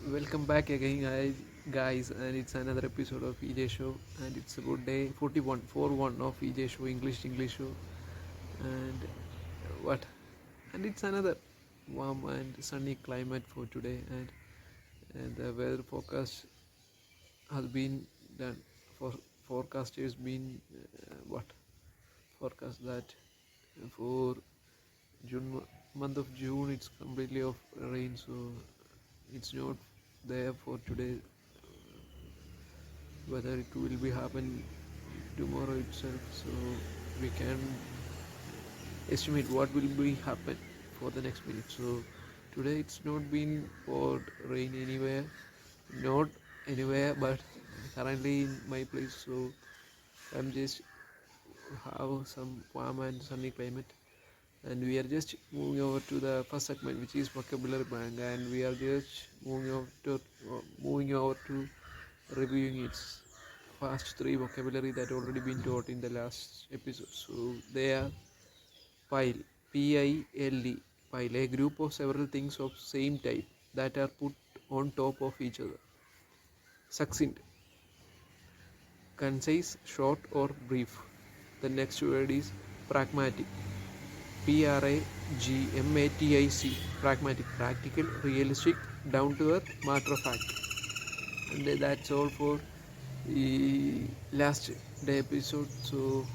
Welcome back again, guys, and it's another episode of EJ Show, and it's about day 41, 41 of EJ Show, English Show, and what? And it's another warm and sunny climate for today, and the weather forecast has been done for forecasters been what forecast that for June month of June it's completely of rain, so it's not there for today whether it will be happen tomorrow itself, so we can estimate what will be happen for the next minute. So today it's not been poured rain anywhere, not anywhere but currently in my place, so I'm just have some warm and sunny climate, and we are just moving over to the first segment, which is vocabulary bank, and we are just moving over to reviewing its past three vocabulary that already been taught in the last episode. So they are pile, P-I-L-E, pile, a group of several things of same type that are put on top of each other. Succinct, concise, short or brief. The next word is pragmatic, Pragmatic, pragmatic, practical, realistic, down to earth, matter of fact. And that's all for the last day episode. So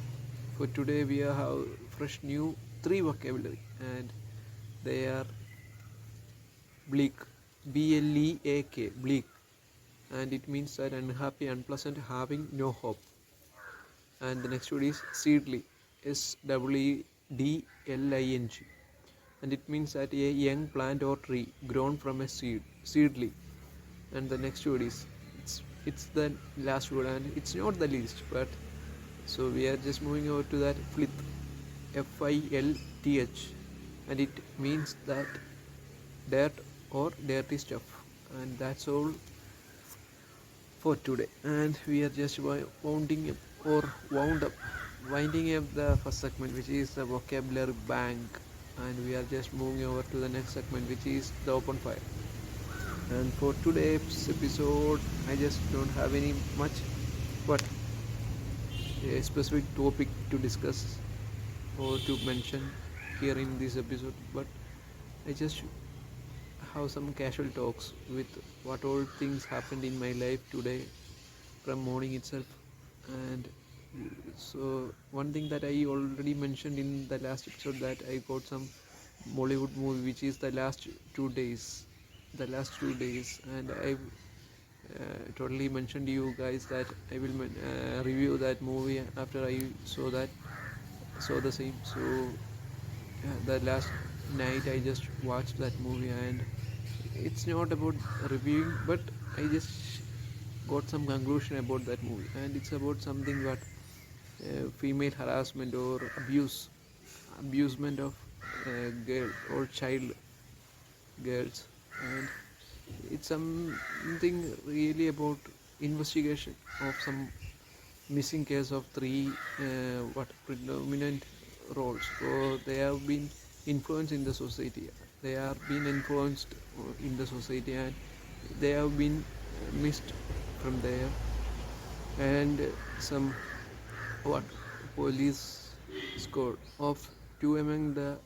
for today we have fresh new three vocabulary, and they are bleak, B-L-E-A-K, bleak, and it means that unhappy, unpleasant, having no hope. And the next word is seedly, S-E-E-D-L-I-N-G, and it means that a young plant or tree grown from a seed, seedly. And the next word is it's the last word, and it's not the least, but so we are just moving over to that filth, Filth, and it means that dirt or dirty stuff. And that's all for today, and we are just wounding up or wound up winding up the first segment, which is the vocabulary bank, and we are just moving over to the next segment, which is the open fire. And for today's episode I just don't have any much but a specific topic to discuss or to mention here in this episode, but I just have some casual talks with what all things happened in my life today from morning itself. And so one thing that I already mentioned in the last episode, that I got some Bollywood movie which is the last 2 days, and I totally mentioned to you guys that I will review that movie after I saw the same. So the last night I just watched that movie, and it's not about reviewing, but I just got some conclusion about that movie, and it's about something that female harassment or abusement of girl or child girls. And it's something really about investigation of some missing case of three what predominant roles, so they have been influenced in the society, they have been influenced in the society, and they have been missed from there. And some what police score of two among the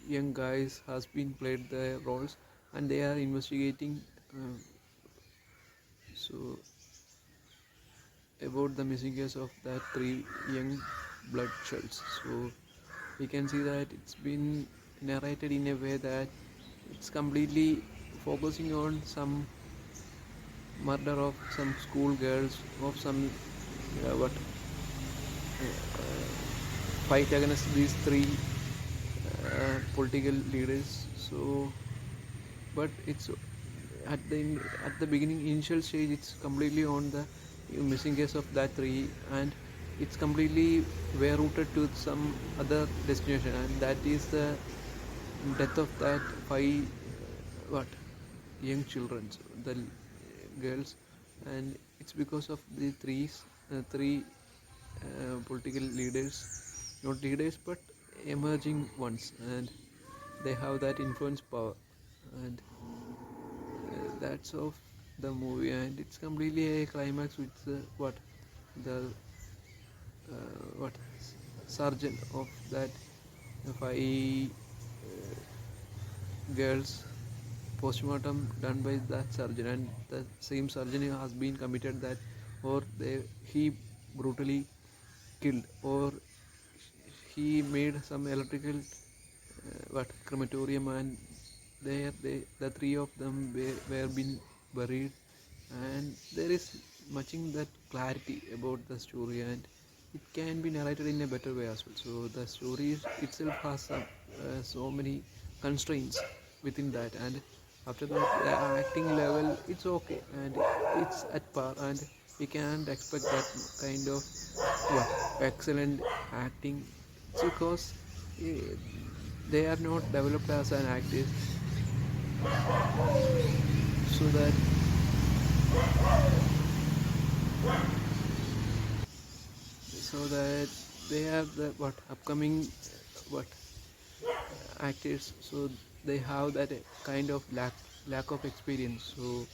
young guys has been played their roles, and they are investigating so about the missing case of that three young blood shells. So we can see that it's been narrated in a way that it's completely focusing on some murder of some school girls, of some what fight against these three political leaders. So but it's at the at the beginning initial stage it's completely on the missing case of that three, and it's completely way rooted to some other destination, and that is the death of that five what young children, the girls. And it's because of the three political leaders, not leaders but emerging ones, and they have that influence power. And that's of the movie, and it's completely a climax with the what sergeant of that five girls postmortem done by that surgeon, and the same surgeon has been committed that, or he brutally killed, or he made some electrical crematorium, and the three of them were been buried, and there is much in that clarity about the story, and it can be narrated in a better way as well. So the story itself has so many constraints within that, and after that the acting level it's okay and it's at par, and we can't expect that kind of excellent acting. It's because eh, they are not developed as an actor, so that they have the upcoming what actors, so they have that kind of lack of experience, so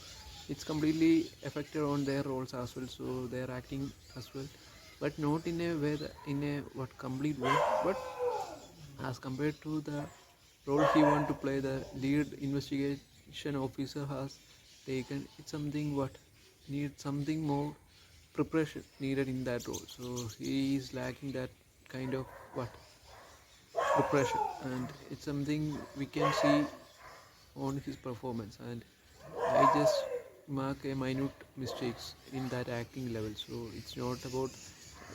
it's completely affected on their roles as well, so they are acting as well, but not in a way in a complete way, but as compared to the role he want to play, the lead investigation officer has taken, it's something needs something more preparation needed in that role, so he is lacking that kind of preparation, and it's something we can see on his performance, and I just mark a minute mistakes in that acting level, so it's not about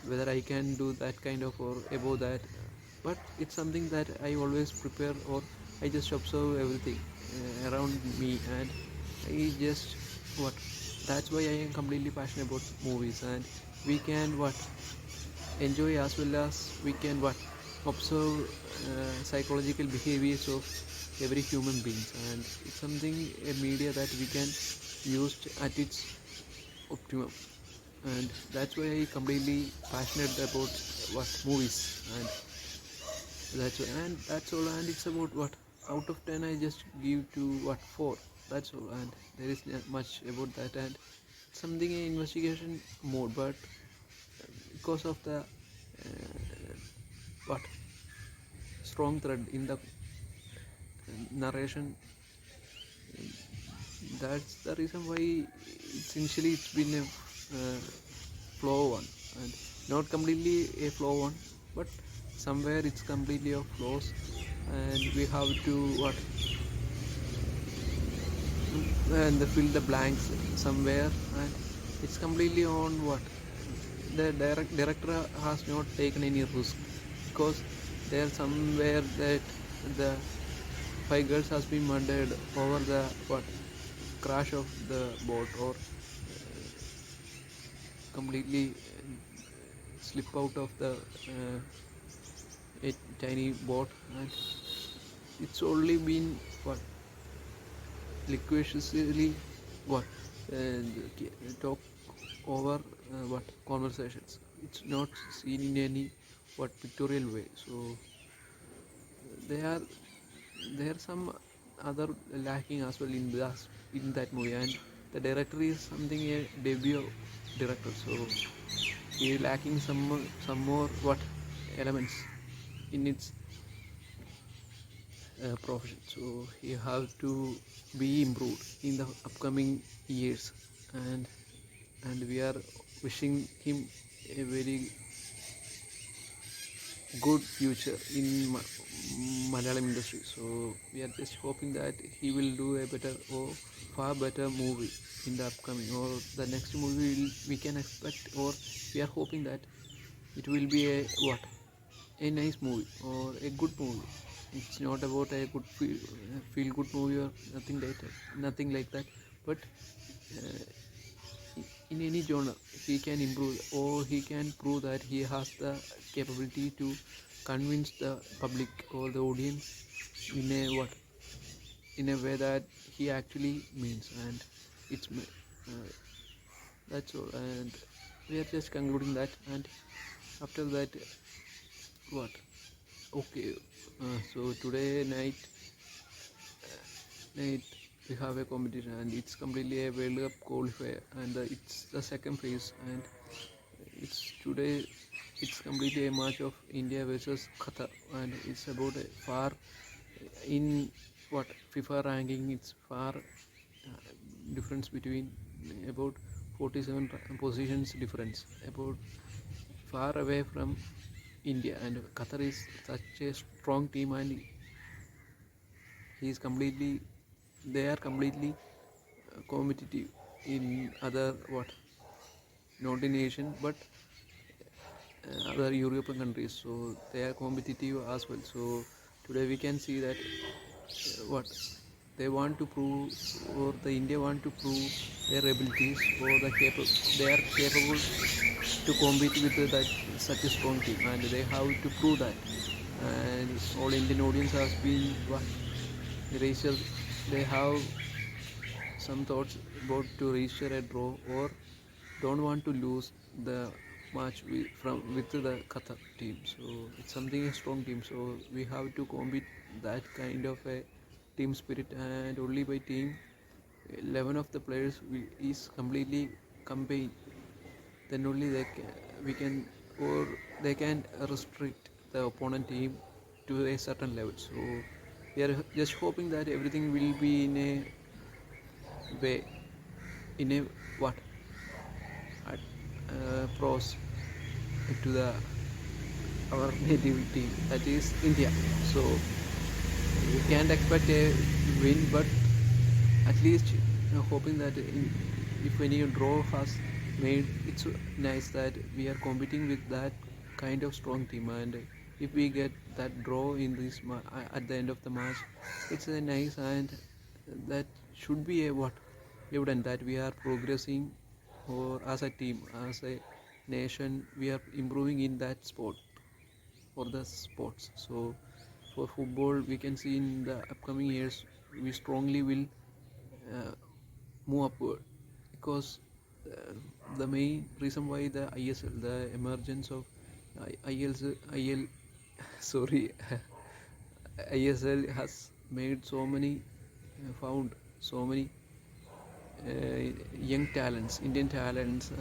whether I can do that kind of or above that, but it's something that I always prepare, or I just observe everything around me, and I just that's why I am completely passionate about movies, and we can enjoy as well as we can observe psychological behaviors of every human beings, and it's something a media that we can use at its optimum, and that's why I completely passionate about movies, and that's all, and it's about out of 10 I just give to 4, that's all, and there is not much about that, and it's something an investigation mode, but because of the what strong thread in the narration, that's the reason why essentially it's been a flow one, and not completely a flow one, but somewhere it's completely of flows, and we have to and fill the blanks somewhere, and it's completely on the director has not taken any risk, because there somewhere that the five girls has been murdered over the crash of the boat, or completely slip out of the a tiny boat, and it's only been liquidiously what talk over conversations, it's not seen in any pictorial way, so there there are some other lacking as well in that movie, and the director is something a debut director, so he lacking some more elements in its profession, so he have to be improved in the upcoming years, and we are wishing him a very good future in Malayalam industry, so we are just hoping that he will do a better or far better movie in the upcoming, or the next movie we can expect, or we are hoping that it will be a nice movie or a good movie. It's not about a good feel good movie or nothing like that, but uh, in any genre he can improve, or he can prove that he has the capability to convince the public or the audience in a in a way that he actually means, and it's that's all, and we are just concluding that, and after that what okay so today night we have a competition, and it's completely a World Cup qualifier, and it's the second phase, and it's today. It's completely a match of India versus Qatar, and it's about a far in what FIFA ranking. It's far difference between about 47 positions difference, about far away from India, and Qatar is such a strong team, and he is completely they are completely competitive in other what not in Asian but other European countries, so they are competitive as well. So today we can see that what they want to prove, or the India want to prove their abilities, or they are capable to compete with that such a strong team, and they have to prove that. And all Indian audience has been what register, they have some thoughts about to register a draw, or don't want to lose the match with the Qatar team. So it's something a strong team. So we have to compete that kind of a team spirit, and only by team 11 of the players is completely combined. Then only we can, or they can restrict the opponent team to a certain level. So we are just hoping that everything will be in a way, in a what at pros to the our native team, that is India. So we can't expect a win, but at least hoping that if any draw has made, it's nice that we are competing with that kind of strong team, and if we get that draw in this at the end of the match, it's a nice, and that should be a what evident that we are progressing, or as a team, as a nation, we are improving in that sport for the sports. So for football, we can see in the upcoming years we strongly will uh, move upward, because uh, the main reason why the ISL, the emergence of IL sorry ISL has made so many found so many young talents, Indian talents,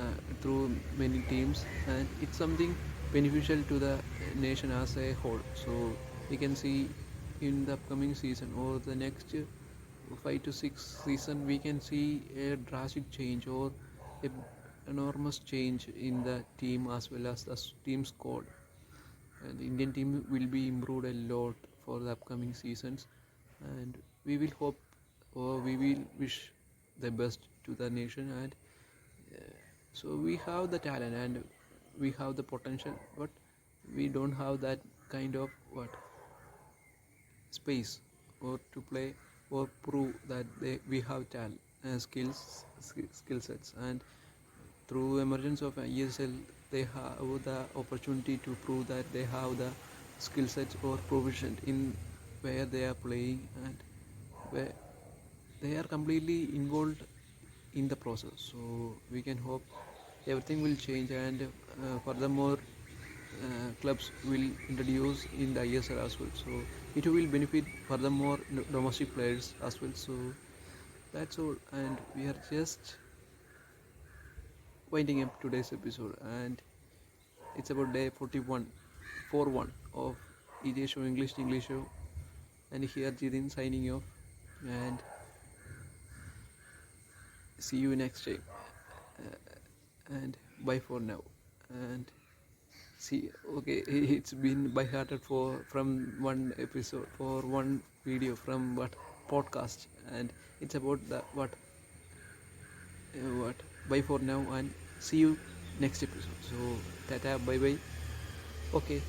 through many teams, and it's something beneficial to the nation as a whole. So we can see in the upcoming season, or the next 5 to 6 season, we can see a drastic change, or a enormous change in the team as well as the team squad. And the Indian team will be improved a lot for the upcoming seasons, and we will hope, or we will wish the best to the nation. And so we have the talent, and we have the potential, but we don't have that kind of what space, or to play, or prove that we have talent, skill sets. And through emergence of ESL, they have the opportunity to prove that they have the skill sets or provision in where they are playing, and where they are completely involved in the process. So we can hope everything will change, and furthermore clubs will introduce in the ISL as well. So it will benefit furthermore domestic players as well. So that's all, and we are just winding up today's episode, and it's about day 41 of EJ Show English to English Show, and here Jidin signing off, and see you next time, and bye for now. And see, okay, it's been by hearted for from one episode, for one video from what podcast, and it's about the what bye for now, and see you next episode. So tata, bye bye. Okay.